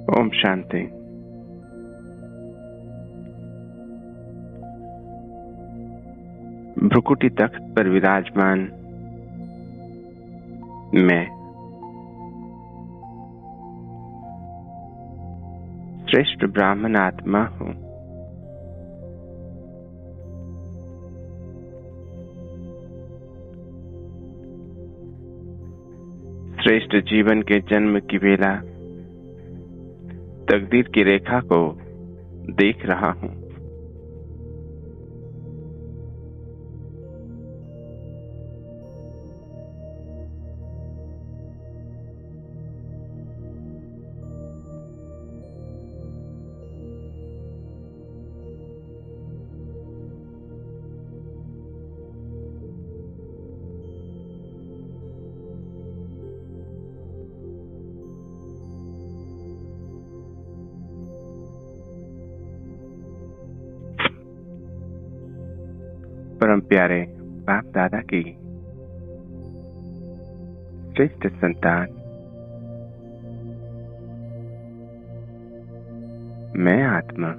ओम शांति। भ्रुकुटी तख्त पर विराजमान मैं श्रेष्ठ ब्राह्मण आत्मा हूँ। श्रेष्ठ जीवन के जन्म की बेला तकदीर की रेखा को देख रहा हूँ। परम प्यारे बाप दादा की श्रेष्ठ संतान मैं आत्मा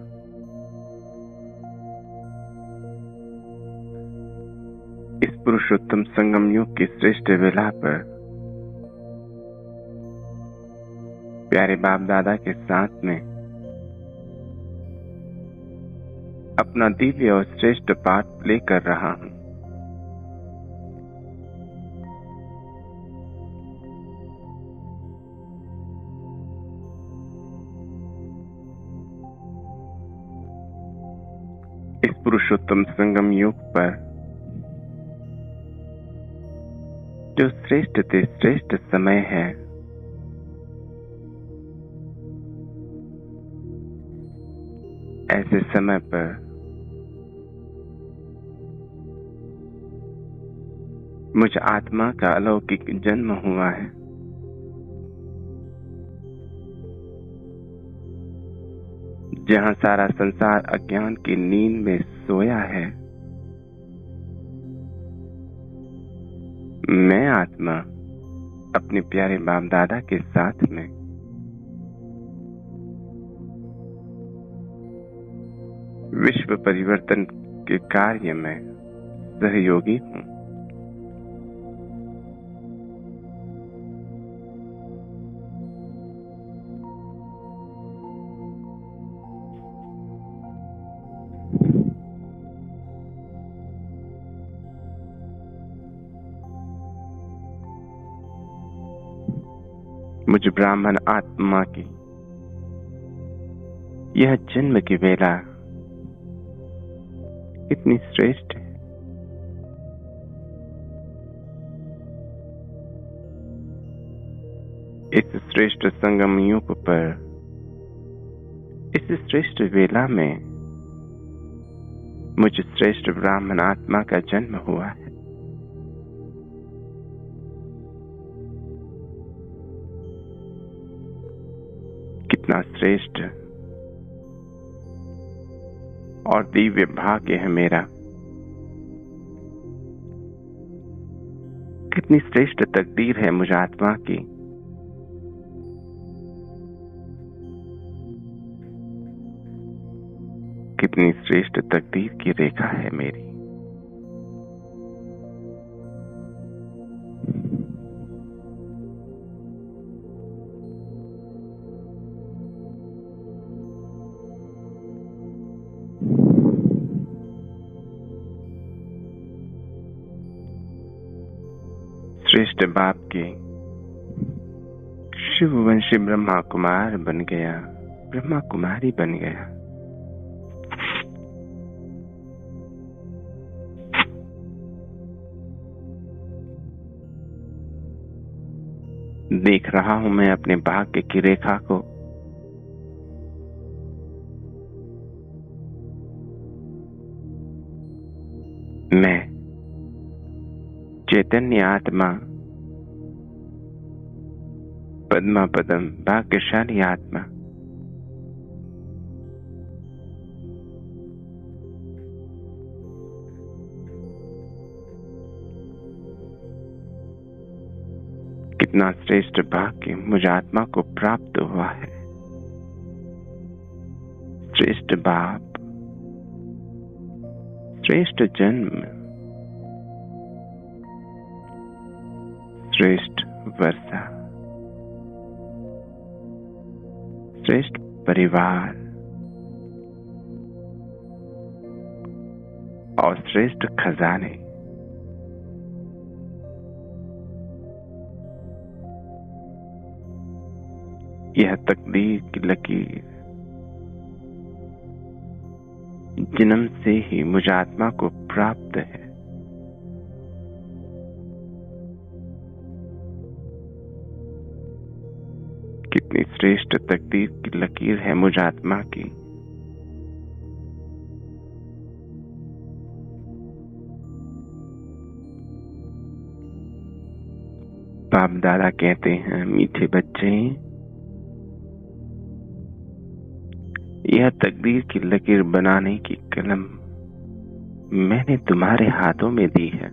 इस पुरुषोत्तम संगम युग की श्रेष्ठ वेला पर प्यारे बाप दादा के साथ में अपना दिव्य और श्रेष्ठ पाठ प्ले कर रहा हूं। इस पुरुषोत्तम संगम युग पर जो श्रेष्ठ से श्रेष्ठ समय है, ऐसे समय पर मुझ आत्मा का अलौकिक जन्म हुआ है। जहां सारा संसार अज्ञान की नींद में सोया है, मैं आत्मा अपने प्यारे बाप दादा के साथ में विश्व परिवर्तन के कार्य में सहयोगी हूं। मुझ ब्राह्मण आत्मा की यह जन्म की वेला कितनी श्रेष्ठ है। इस श्रेष्ठ संगम युग पर इस श्रेष्ठ वेला में मुझ श्रेष्ठ ब्राह्मण आत्मा का जन्म हुआ है। कितना श्रेष्ठ और दिव्य भाग्य है मेरा। कितनी श्रेष्ठ तकदीर है मुझ आत्मा की। कितनी श्रेष्ठ तकदीर की रेखा है मेरी। श्रेष्ठ बाप के शिववंशी ब्रह्मा कुमार बन गया, ब्रह्मा कुमारी बन गया। देख रहा हूं मैं अपने भाग्य की रेखा को। मैं चैतन्य आत्मा, पद्मा पदम भाग्यशाली आत्मा, कितना श्रेष्ठ भाग्य मुझ आत्मा को प्राप्त हुआ है। श्रेष्ठ बाप, श्रेष्ठ जन्म, श्रेष्ठ वर्षा, श्रेष्ठ परिवार और श्रेष्ठ खजाने। यह तकदीर की लकीर जन्म से ही मुझ आत्मा को प्राप्त है। कितनी श्रेष्ठ तकदीर की लकीर है मुझ आत्मा की। बाप दादा कहते हैं, मीठे बच्चे, यह तकदीर की लकीर बनाने की कलम मैंने तुम्हारे हाथों में दी है।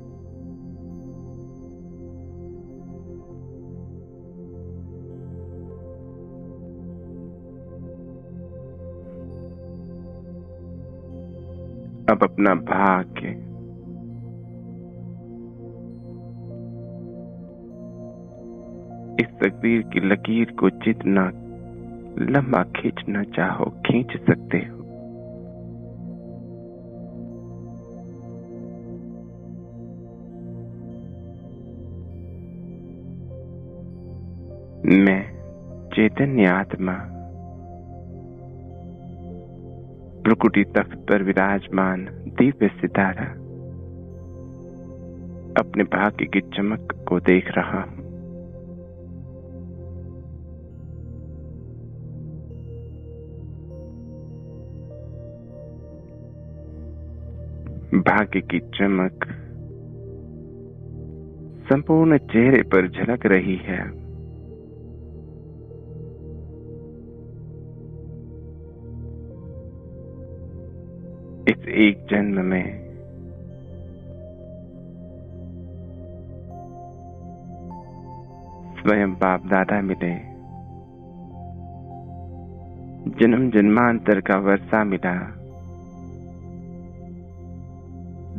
अब अपना भाग्य इस तकदीर की लकीर को जितना लंबा खींचना चाहो खींच सकते हो। मैं चैतन्य आत्मा प्रकृति तख्त पर विराजमान दिव्य सितारा अपने भाग्य की चमक को देख रहा हूं। भाग्य की चमक संपूर्ण चेहरे पर झलक रही है। इस एक जन्म में स्वयं बाप दादा मिले, जन्म जन्मांतर का वर्षा मिला,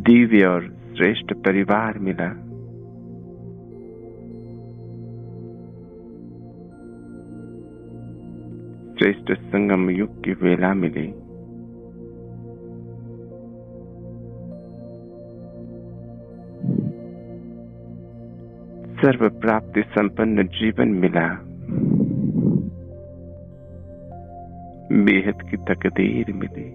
दिव्य और श्रेष्ठ परिवार मिला, श्रेष्ठ संगम युग की वेला मिली। सर्व प्राप्ति संपन्न जीवन मिला। बेहद की तकदीर मिली।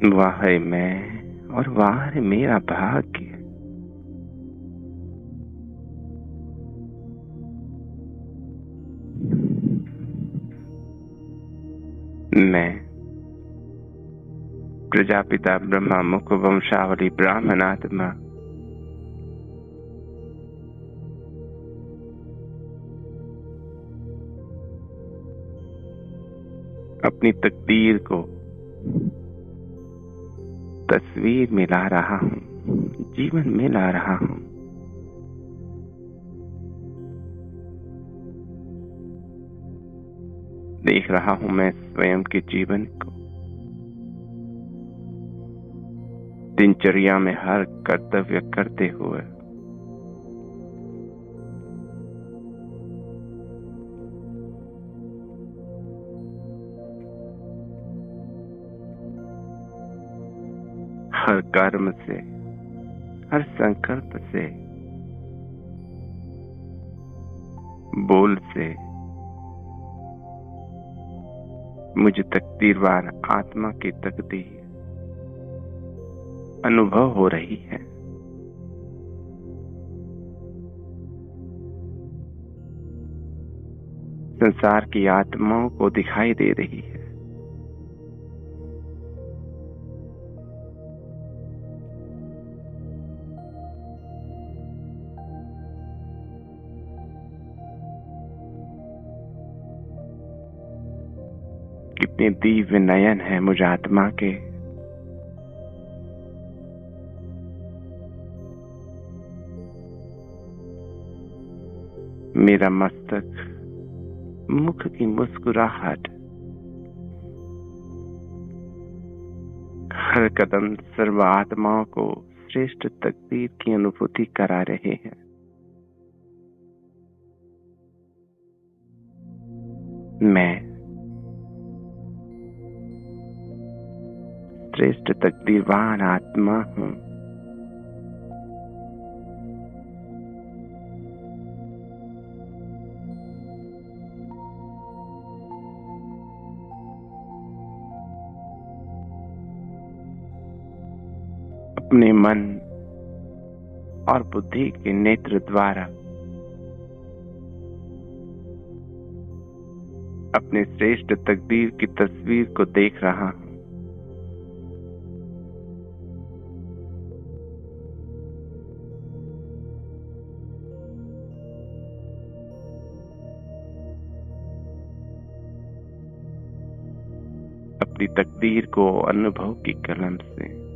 वाह है मैं और वाह है मेरा भाग्य। मैं प्रजापिता ब्रह्मा मुख वंशावली ब्राह्मण आत्मा अपनी तकदीर को तस्वीर में ला रहा हूं, जीवन में ला रहा हूं। देख रहा हूं मैं स्वयं के जीवन को, दिनचर्या में हर कर्तव्य करते हुए हर कर्म से, हर संकल्प से, बोल से मुझे तकदीरवार आत्मा की तकदीर अनुभव हो रही है। संसार की आत्माओं को दिखाई दे रही है। कितने दिव्य नयन है मुझ आत्मा के। मेरा मस्तक, मुख की मुस्कुराहट, हर कदम सर्व आत्माओं को श्रेष्ठ तकदीर की अनुभूति करा रहे हैं। मैं श्रेष्ठ तकदीरवान आत्मा हूं। अपने मन और बुद्धि के नेत्र द्वारा अपने श्रेष्ठ तकदीर की तस्वीर को देख रहा हूं। अपनी तकदीर को अनुभव की कलम से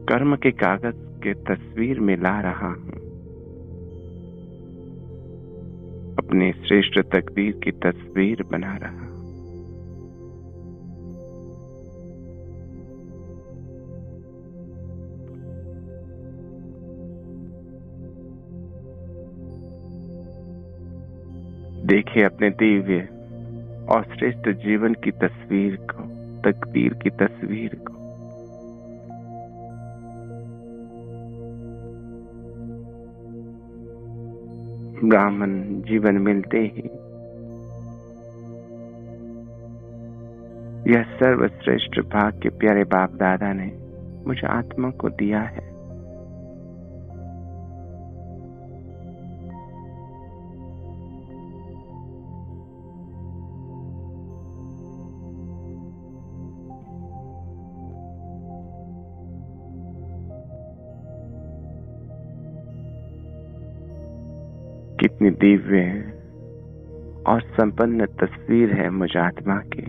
कर्म के कागज के तस्वीर में ला रहा हूं। अपने श्रेष्ठ तकदीर की तस्वीर बना रहा। देखिए अपने दिव्य और श्रेष्ठ जीवन की तस्वीर को, तकदीर की तस्वीर को। ब्राह्मण जीवन मिलते ही यह सर्वश्रेष्ठ भाग के प्यारे बाप दादा ने मुझे आत्मा को दिया है। कितनी दिव्य और संपन्न तस्वीर है मुझ आत्मा की।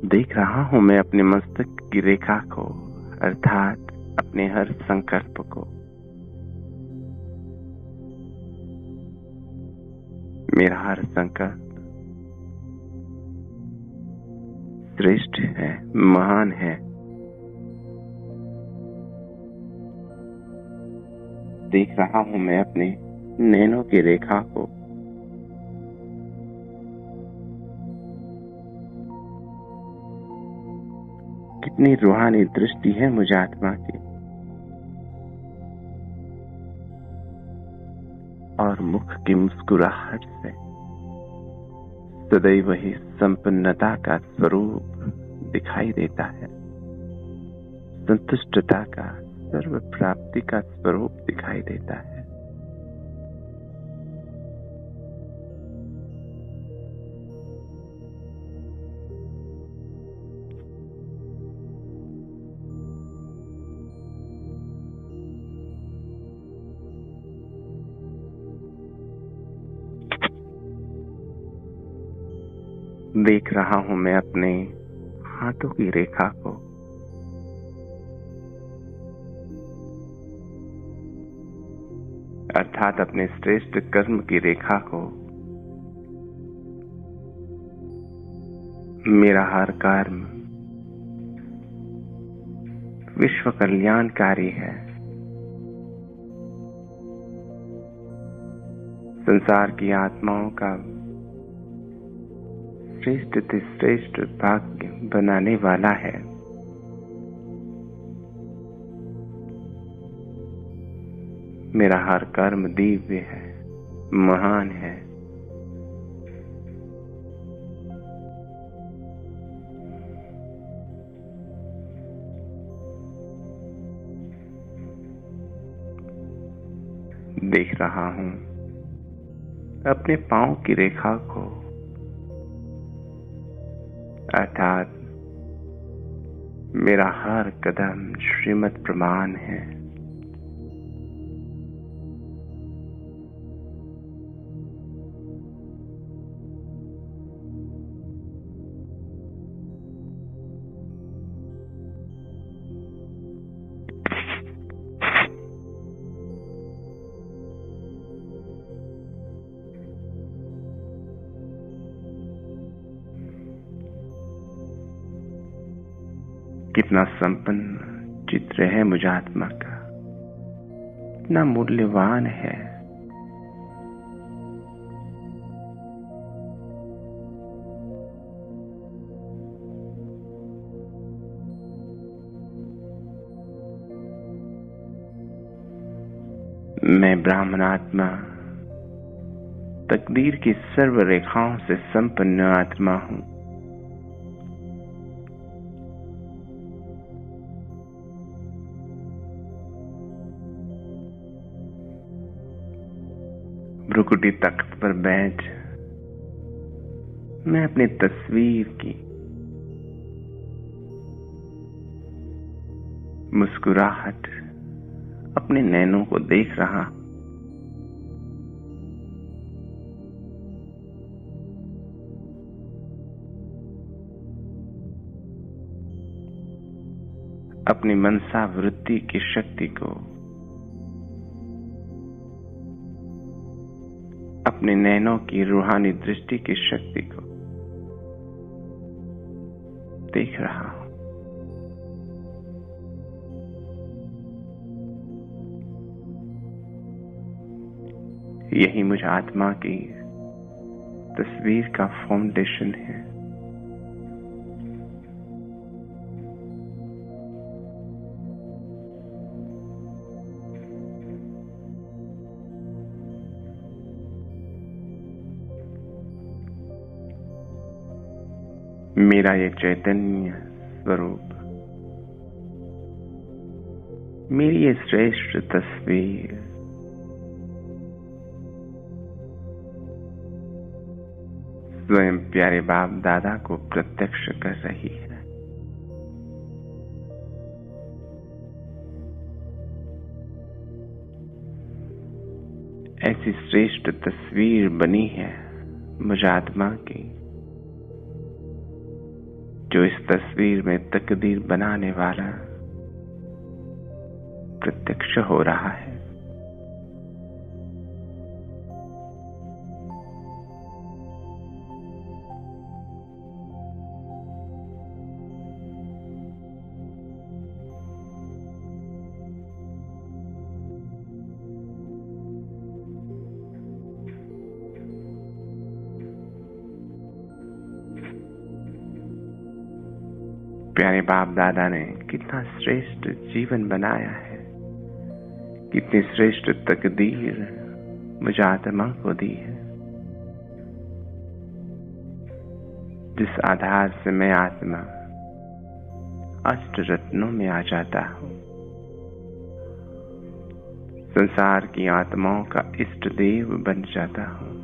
देख रहा हूं मैं अपने मस्तक की रेखा को, अर्थात अपने हर संकल्प को। मेरा हर संकल्प श्रेष्ठ है, महान है। देख रहा हूं मैं अपने नैनों की रेखा को, कितनी रूहानी दृष्टि है मुझे आत्मा की। और मुख की मुस्कुराहट से सदैव ही संपन्नता का स्वरूप दिखाई देता है, संतुष्टता का, सर्व प्राप्ति का स्वरूप दिखाई देता है। देख रहा हूं मैं अपने हाथों की रेखा को, अर्थात अपने श्रेष्ठ कर्म की रेखा को। मेरा हर कर्म विश्व कल्याणकारी है। संसार की आत्माओं का श्रेष्ठ से श्रेष्ठ भाग्य बनाने वाला है। मेरा हर कर्म दिव्य है, महान है। देख रहा हूं अपने पांव की रेखा को, अर्थात मेरा हर कदम श्रीमत प्रमाण है। कितना संपन्न चित्र है मुझ आत्मा का, कितना मूल्यवान है। मैं ब्राह्मण आत्मा, तकदीर की सर्व रेखाओं से संपन्न आत्मा हूं। भ्रुकुटी तख्त पर बैठ मैं अपनी तस्वीर की मुस्कुराहट अपने नैनों को देख रहा। अपनी मनसा वृत्ति की शक्ति को अपने नैनों की रूहानी दृष्टि की शक्ति को देख रहा हूं। यही मुझ आत्मा की तस्वीर का फाउंडेशन है। मेरा ये चैतन्य स्वरूप, मेरी ये श्रेष्ठ तस्वीर स्वयं प्यारे बाप दादा को प्रत्यक्ष कर रही है। ऐसी श्रेष्ठ तस्वीर बनी है मुझ आत्मा की, जो इस तस्वीर में तकदीर बनाने वाला प्रत्यक्ष हो रहा है। प्यारे बाप दादा ने कितना श्रेष्ठ जीवन बनाया है, कितनी श्रेष्ठ तकदीर मुझ आत्मा को दी है, जिस आधार से मैं आत्मा अष्ट रत्नों में आ जाता हूं, संसार की आत्माओं का इष्ट देव बन जाता हूं।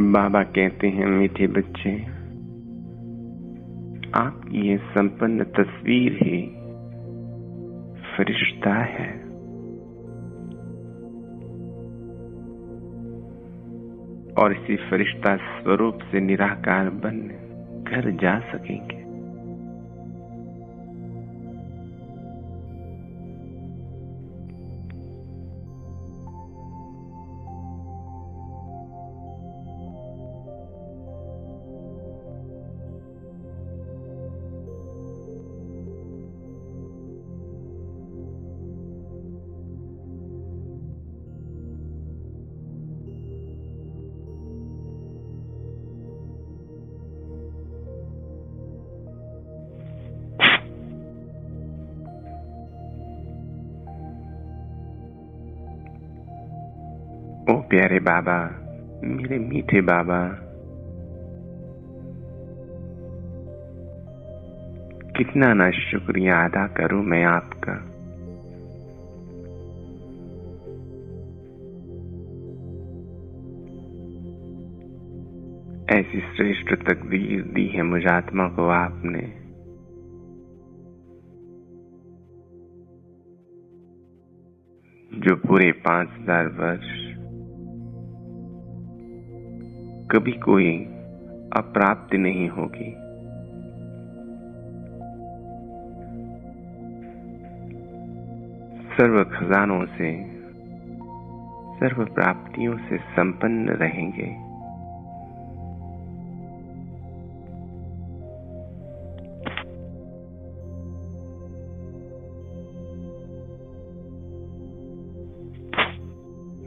बाबा कहते हैं, मीठे बच्चे, आपकी ये संपन्न तस्वीर ही फरिश्ता है। और इसी फरिश्ता स्वरूप से निराकार बन घर जा सकेंगे। ओ प्यारे बाबा, मेरे मीठे बाबा, कितना ना शुक्रिया अदा करूं मैं आपका। ऐसी श्रेष्ठ तकदीर दी है मुझ आत्मा को आपने, जो पूरे 5000 वर्ष कभी कोई अप्राप्ति नहीं होगी। सर्व खजानों से, सर्व प्राप्तियों से संपन्न रहेंगे।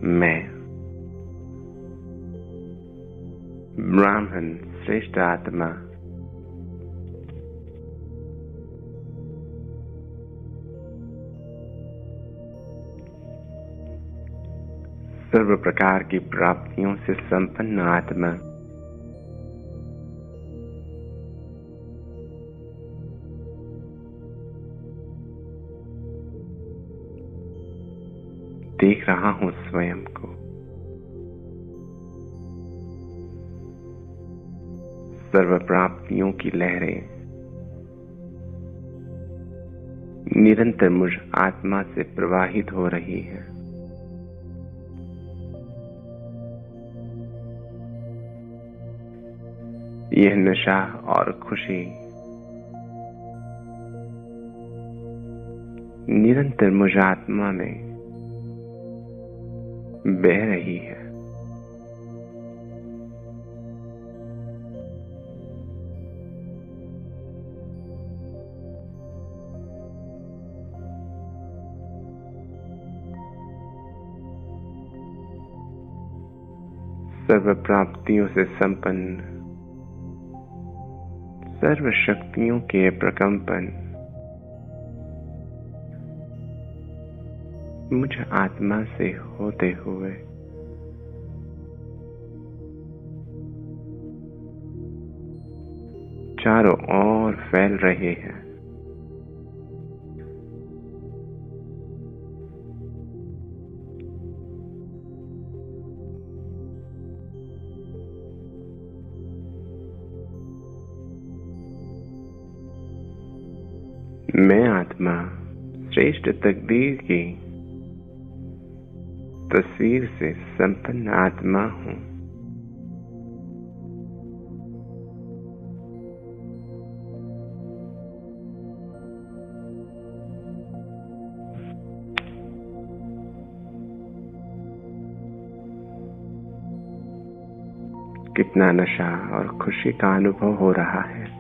मैं ब्राह्मण श्रेष्ठ आत्मा सर्व प्रकार की प्राप्तियों से संपन्न आत्मा देख रहा हूं स्वयं को। सर्व प्राप्तियों की लहरें निरंतर मुझ आत्मा से प्रवाहित हो रही है। यह नशा और खुशी निरंतर मुझ आत्मा में बह रही है। सर्व प्राप्तियों से संपन्न, सर्व शक्तियों के प्रकंपन मुझ आत्मा से होते हुए चारों ओर फैल रहे हैं। मैं आत्मा श्रेष्ठ तकदीर की तस्वीर से संपन्न आत्मा हूं। कितना नशा और खुशी का अनुभव हो रहा है।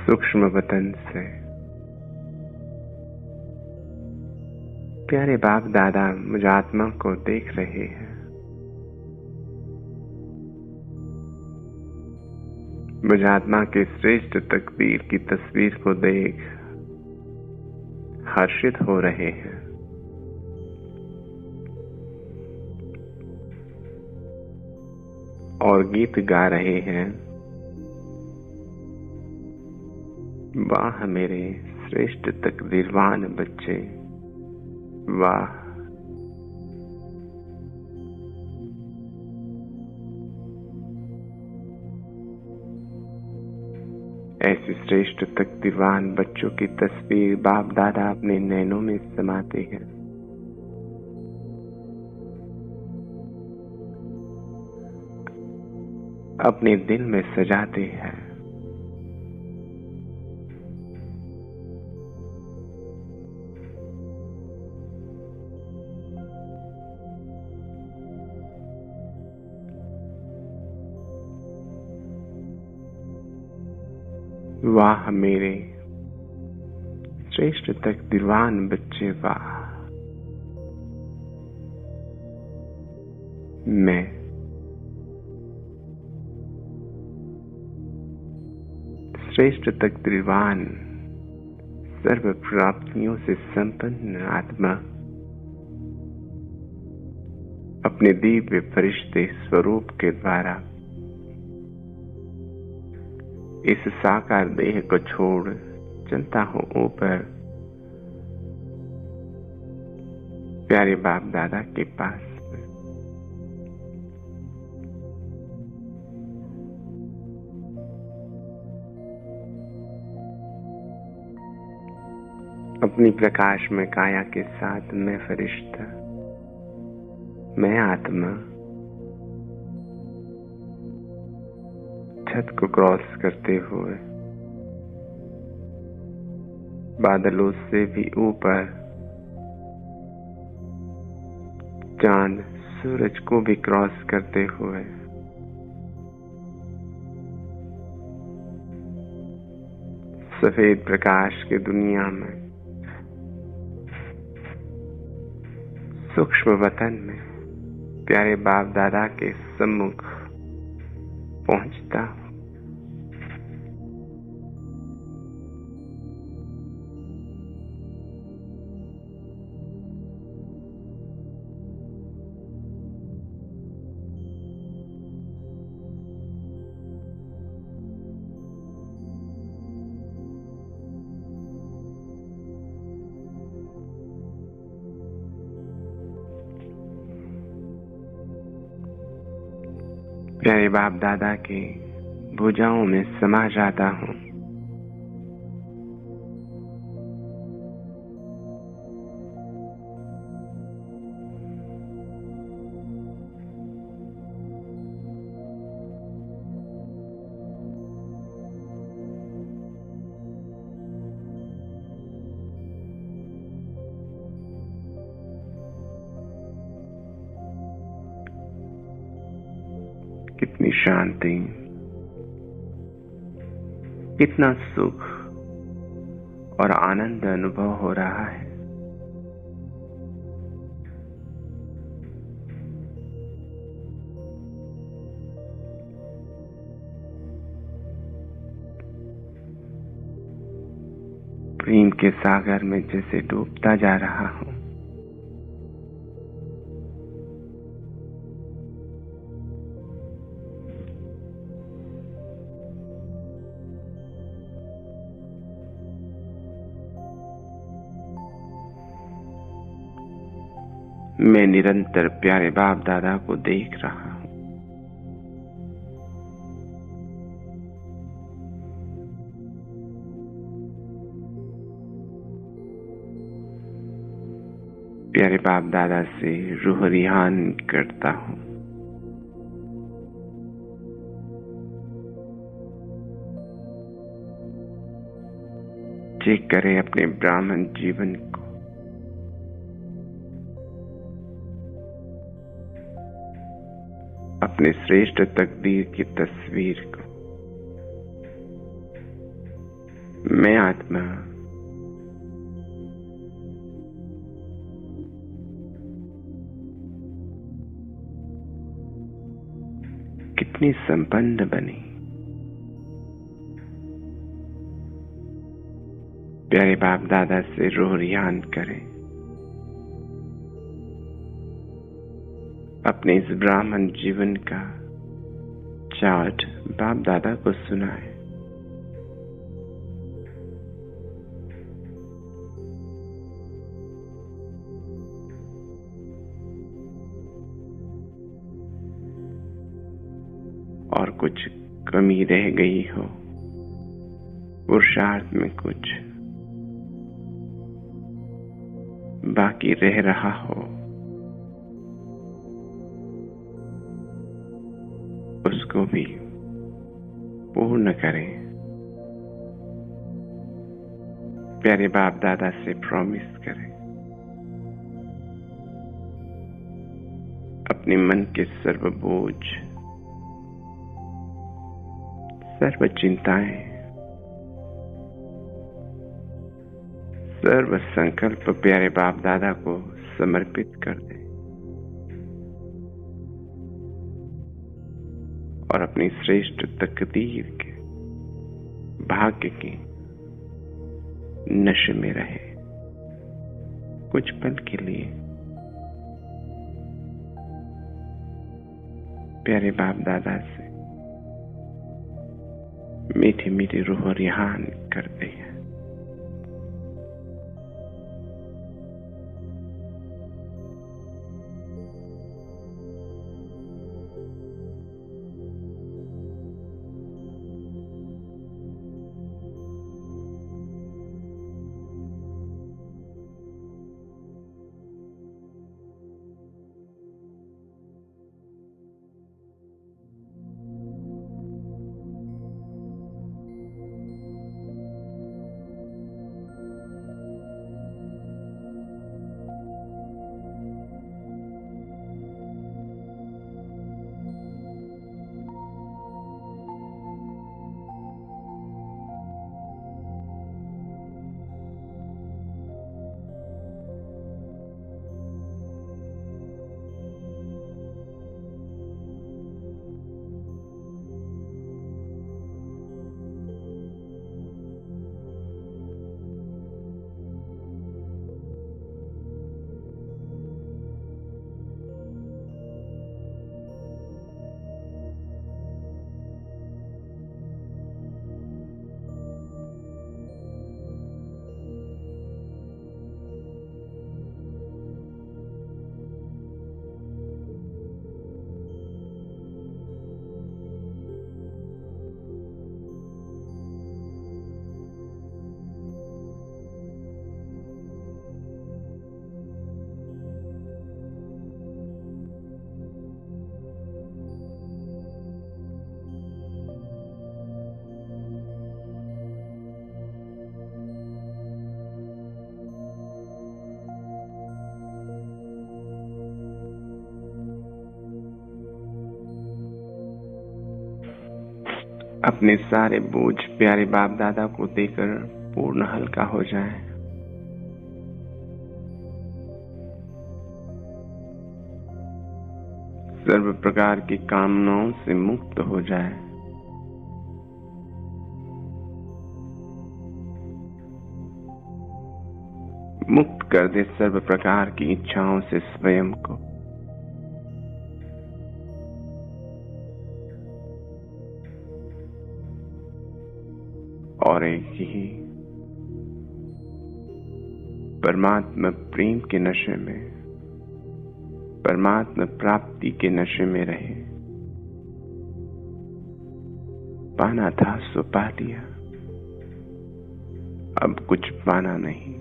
सूक्ष्म वतन से प्यारे बाप दादा मुझ आत्मा को देख रहे हैं। मुझ आत्मा के श्रेष्ठ तकदीर की तस्वीर को देख हर्षित हो रहे हैं। और गीत गा रहे हैं, वाह मेरे श्रेष्ठ तकदीरवान बच्चे, वाह। ऐसी श्रेष्ठ तकदीरवान बच्चों की तस्वीर बाप दादा अपने नैनों में समाते हैं। अपने दिल में सजाते हैं। वाह मेरे श्रेष्ठ तकदीरवान बच्चे, वाह। मैं श्रेष्ठ तकदीरवान सर्व प्राप्तियों से संपन्न आत्मा अपने दिव्य फरिश्ते स्वरूप के द्वारा इस साकार देह को छोड़ चलता हूँ ऊपर प्यारे बाप दादा के पास। अपनी प्रकाश में काया के साथ मैं फरिश्ता, मैं आत्मा छत को क्रॉस करते हुए बादलों से भी ऊपर चांद सूरज को भी क्रॉस करते हुए सफेद प्रकाश की दुनिया में सूक्ष्म वतन में प्यारे बाप दादा के सम्मुख पहुंचता हूं। प्यारे बाप दादा के भुजाओं में समा जाता हूँ। कितनी शांति, कितना सुख और आनंद अनुभव हो रहा है। प्रेम के सागर में जैसे डूबता जा रहा हूं। मैं निरंतर प्यारे बाप दादा को देख रहा हूं। प्यारे बाप दादा से रूह रिहान करता हूं। चेक करें अपने ब्राह्मण जीवन को। अपने श्रेष्ठ तकदीर की तस्वीर को। मैं आत्मा कितनी संपन्न बनी। प्यारे बाप दादा से रूह रियान करें। अपने इस ब्राह्मण जीवन का चार्ट बाप दादा को सुनाए। और कुछ कमी रह गई हो, पुरुषार्थ में कुछ बाकी रह रहा हो, उसको भी पूर्ण करें। प्यारे बाप दादा से प्रॉमिस करें। अपने मन के सर्व बोझ, सर्व चिंताएं, सर्व संकल्प प्यारे बाप दादा को समर्पित कर दें और अपनी श्रेष्ठ तकदीर के भाग्य के नशे में रहे कुछ पल के लिए। प्यारे बाप दादा से मीठी मीठी रूह रिहान करते हैं। अपने सारे बोझ प्यारे बाप दादा को देकर पूर्ण हल्का हो जाए। सर्व प्रकार की कामनाओं से मुक्त हो जाए। मुक्त कर दे सर्व प्रकार की इच्छाओं से स्वयं को। और एक ही परमात्मा प्रेम के नशे में, परमात्मा प्राप्ति के नशे में रहे। पाना था सो पा लिया, अब कुछ पाना नहीं।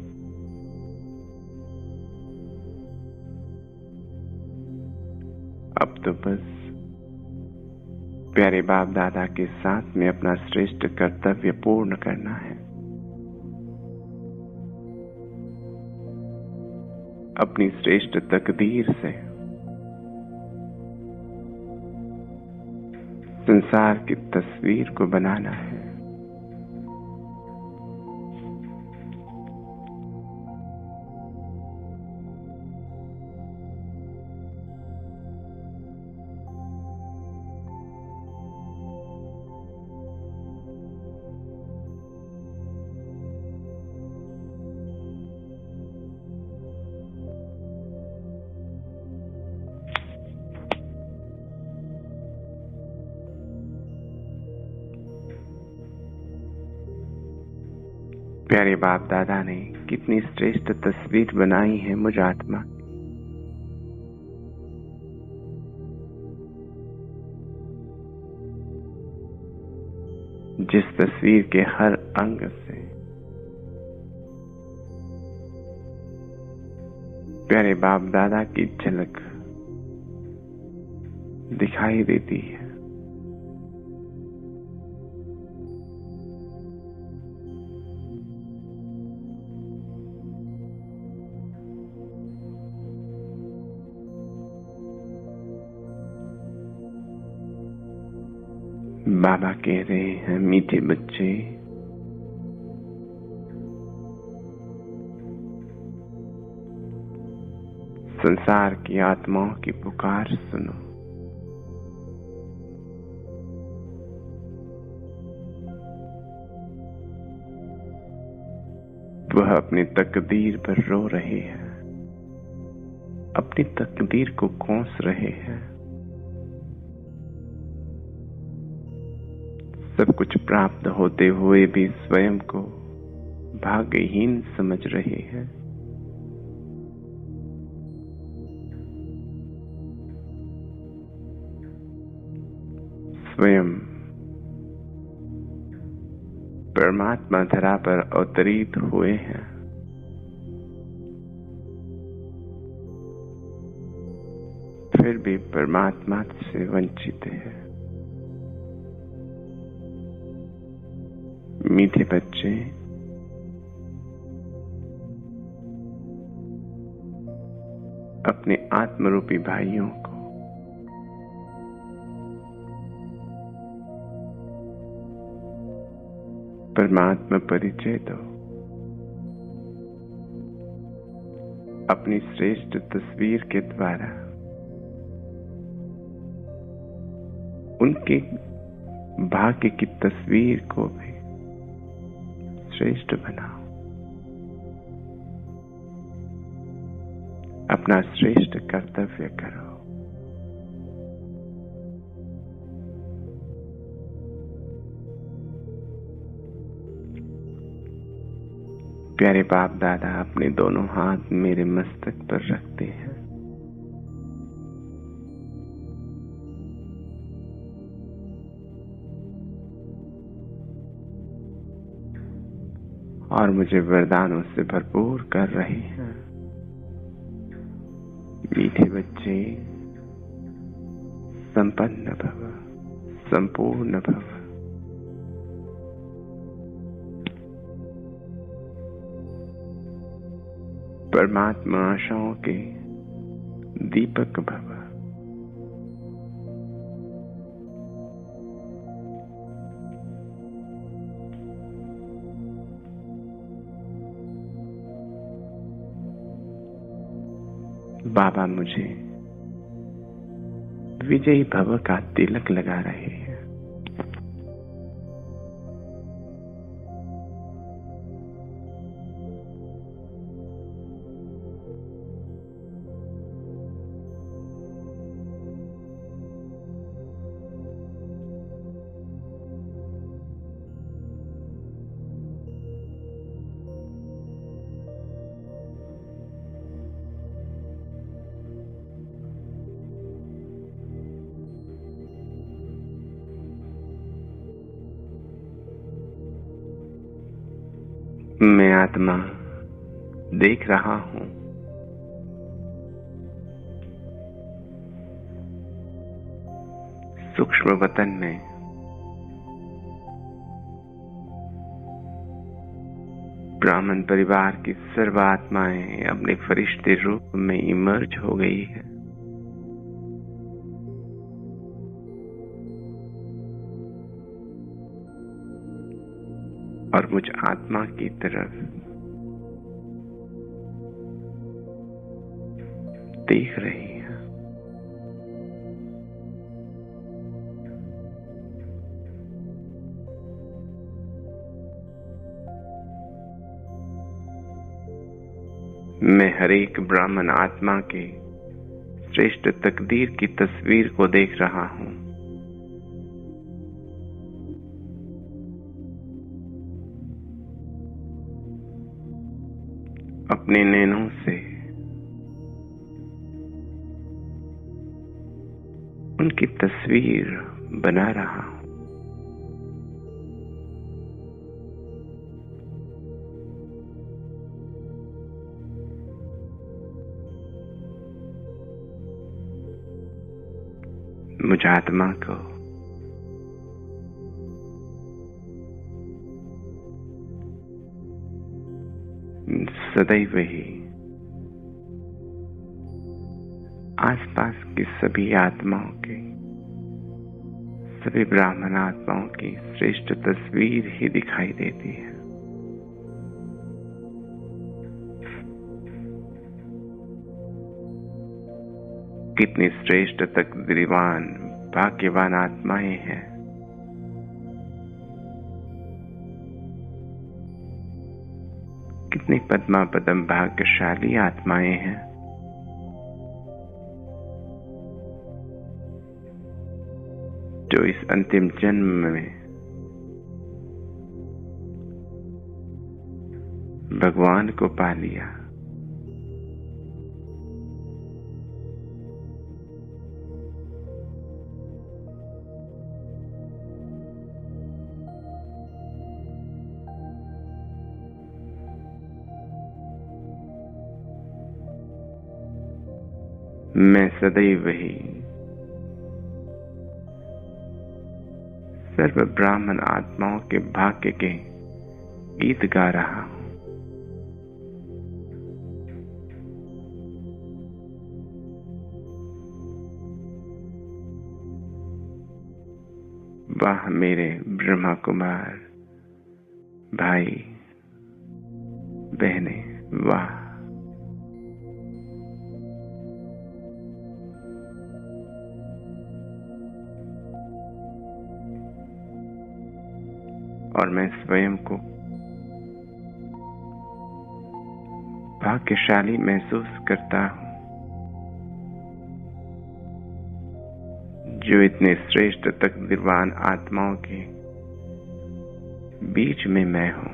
अब तो बस प्यारे बाप दादा के साथ में अपना श्रेष्ठ कर्तव्य पूर्ण करना है। अपनी श्रेष्ठ तकदीर से संसार की तस्वीर को बनाना है। प्यारे बाप दादा ने कितनी श्रेष्ठ तस्वीर बनाई है मुझ आत्मा। जिस तस्वीर के हर अंग से प्यारे बाप दादा की झलक दिखाई देती है। बाबा कह रहे हैं, मीठे बच्चे, संसार की आत्माओं की पुकार सुनो। वह अपनी तकदीर पर रो रहे हैं, अपनी तकदीर को कोस रहे हैं। सब कुछ प्राप्त होते हुए भी स्वयं को भाग्यहीन समझ रहे हैं। स्वयं परमात्मा धरा पर अवतरित हुए हैं, फिर भी परमात्मा से वंचित है। मीठे बच्चे, अपने आत्मरूपी भाइयों को परमात्मा परिचय दो। अपनी श्रेष्ठ तस्वीर के द्वारा उनके भाग्य की तस्वीर को भी श्रेष्ठ बनाओ। अपना श्रेष्ठ कर्तव्य करो। प्यारे बाप दादा अपने दोनों हाथ मेरे मस्तक पर रखते हैं। और मुझे वरदानों से भरपूर कर रहे हैं। मीठे बच्चे, संपन्न भव, संपूर्ण भव। परमात्मा आशाओं के दीपक भव। बाबा मुझे विजयी भव का तिलक लगा रहे हैं। मैं आत्मा देख रहा हूं सूक्ष्म वतन में ब्राह्मण परिवार की सर्व आत्माएं अपने फरिश्ते रूप में इमर्ज हो गई है। और मुझ आत्मा की तरफ देख रही है। मैं हर एक ब्राह्मण आत्मा के श्रेष्ठ तकदीर की तस्वीर को देख रहा हूं। अपने नैनों से उनकी तस्वीर बना रहा हूं। मुझ आत्मा को सदैव ही आसपास की सभी आत्माओं की, सभी ब्राह्मण आत्माओं की श्रेष्ठ तस्वीर ही दिखाई देती है। कितनी श्रेष्ठ तकदीरवान भाग्यवान आत्माएं हैं। कितनी पद्मा पदम भाग्यशाली आत्माएं हैं। जो इस अंतिम जन्म में भगवान को पा लिया। मैं सदैव ही सर्व ब्राह्मण आत्माओं के भाग्य के गीत गा रहा हूं। वाह मेरे ब्रह्मा कुमार भाई बहने, वाह। और मैं स्वयं को भाग्यशाली महसूस करता हूं जो इतने श्रेष्ठ तकदीरवान आत्माओं के बीच में मैं हूं।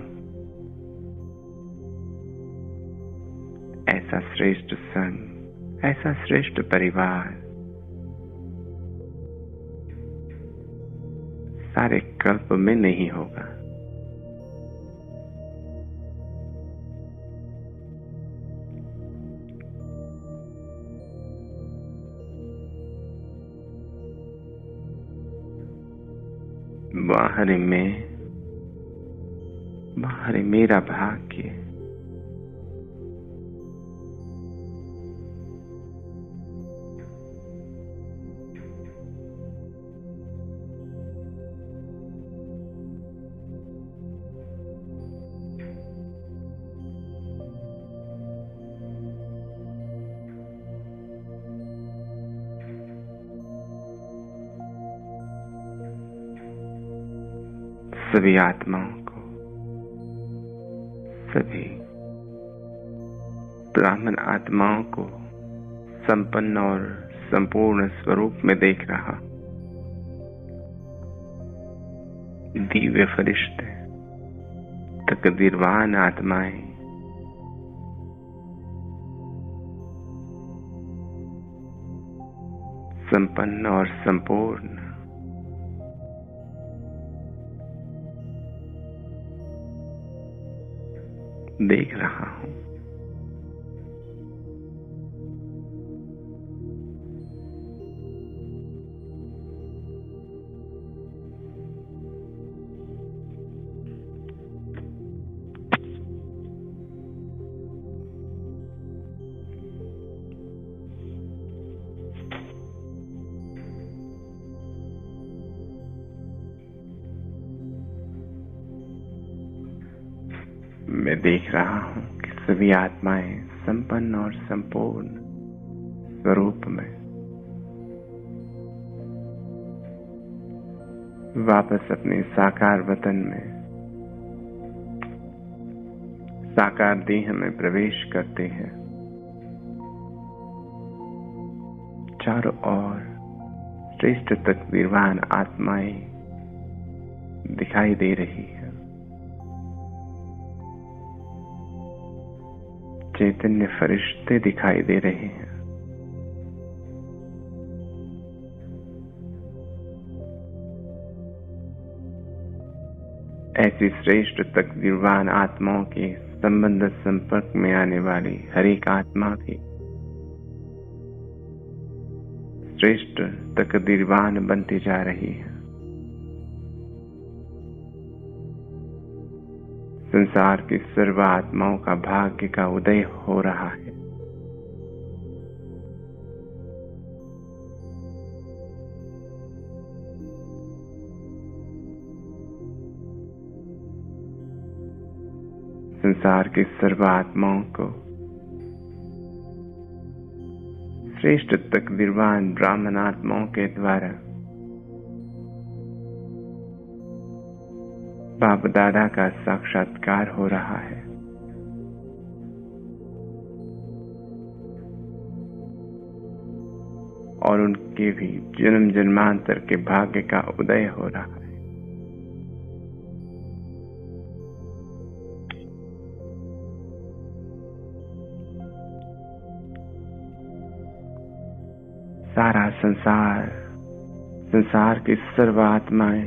ऐसा श्रेष्ठ संग, ऐसा श्रेष्ठ परिवार सारे कल्प में नहीं होगा। बाहर मेरा भाग्य। सभी आत्माओं को, सभी ब्राह्मण आत्माओं को संपन्न और संपूर्ण स्वरूप में देख रहा। दिव्य फरिश्ते, तकदीरवान आत्माएं, संपन्न और संपूर्ण देख रहा हूं। मैं देख रहा हूं कि सभी आत्माएं संपन्न और संपूर्ण स्वरूप में वापस अपने साकार वतन में, साकार देह में प्रवेश करते हैं। चारों ओर श्रेष्ठ तकदीरवान आत्माएं दिखाई दे रही है। चैतन्य फरिश्ते दिखाई दे रहे हैं। ऐसी श्रेष्ठ तकदीरवान आत्माओं के संबंध संपर्क में आने वाली हर एक आत्मा भी श्रेष्ठ तकदीरवान बनती जा रही है। संसार की सर्व आत्माओं का भाग्य का उदय हो रहा है। संसार की सर्व आत्माओं को श्रेष्ठ तकदीरवान ब्राह्मण आत्माओं के द्वारा बाप दादा का साक्षात्कार हो रहा है। और उनके भी जन्म जन्मांतर के भाग्य का उदय हो रहा है। सारा संसार, संसार की सर्व आत्माएं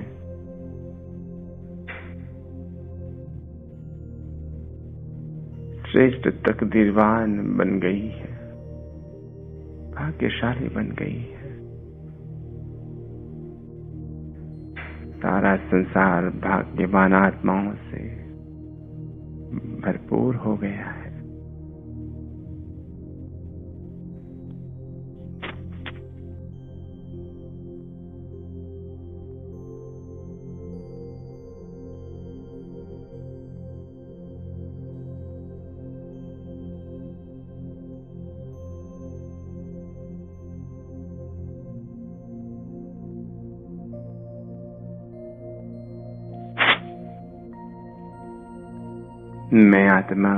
श्रेष्ठ तकदीरवान बन गई है, भाग्यशाली बन गई है। सारा संसार भाग्यवान आत्माओं से भरपूर हो गया है। मैं आत्मा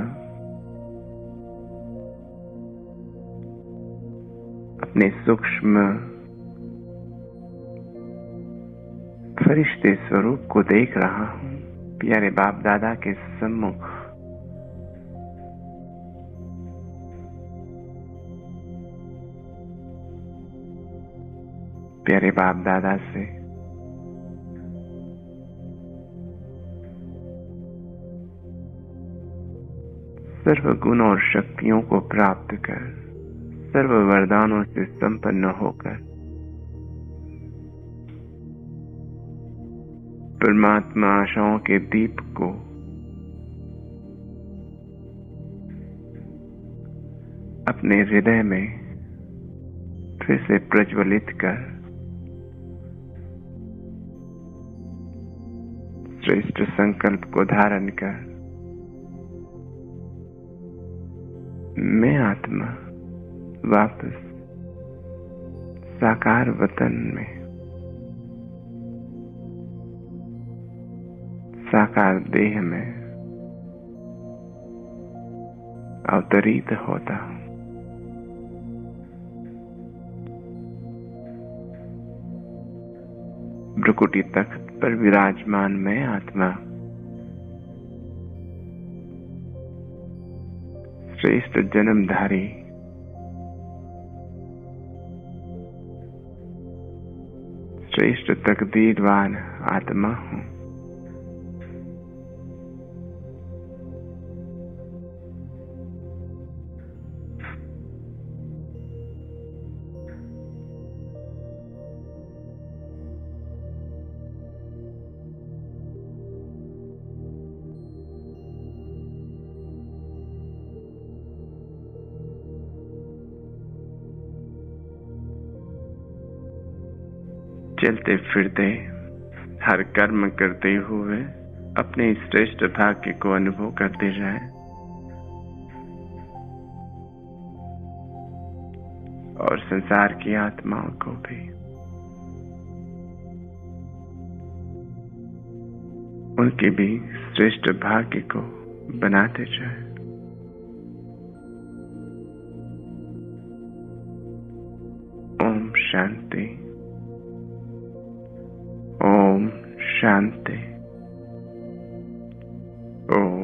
अपने सूक्ष्म फरिश्ते स्वरूप को देख रहा हूं, प्यारे बाप दादा के सम्मुख। प्यारे बाप दादा से सर्व गुण और शक्तियों को प्राप्त कर, सर्व वरदानों से संपन्न होकर परमात्मा आशाओं के दीप को अपने हृदय में फिर से प्रज्वलित कर श्रेष्ठ संकल्प को धारण कर, मैं आत्मा वापस साकार वतन में, साकार देह में अवतरित होता हूं। भ्रुकुटी तख्त पर विराजमान मैं आत्मा श्रेष्ठ जन्मधारी, श्रेष्ठ तकदीरवान आत्मा हूं। चलते फिरते हर कर्म करते हुए अपने श्रेष्ठ भाग्य को अनुभव करते जाएं और संसार की आत्माओं को भी उनके भी श्रेष्ठ भाग्य को बनाते जाएं। ओम शांति। ओम शांति। ओम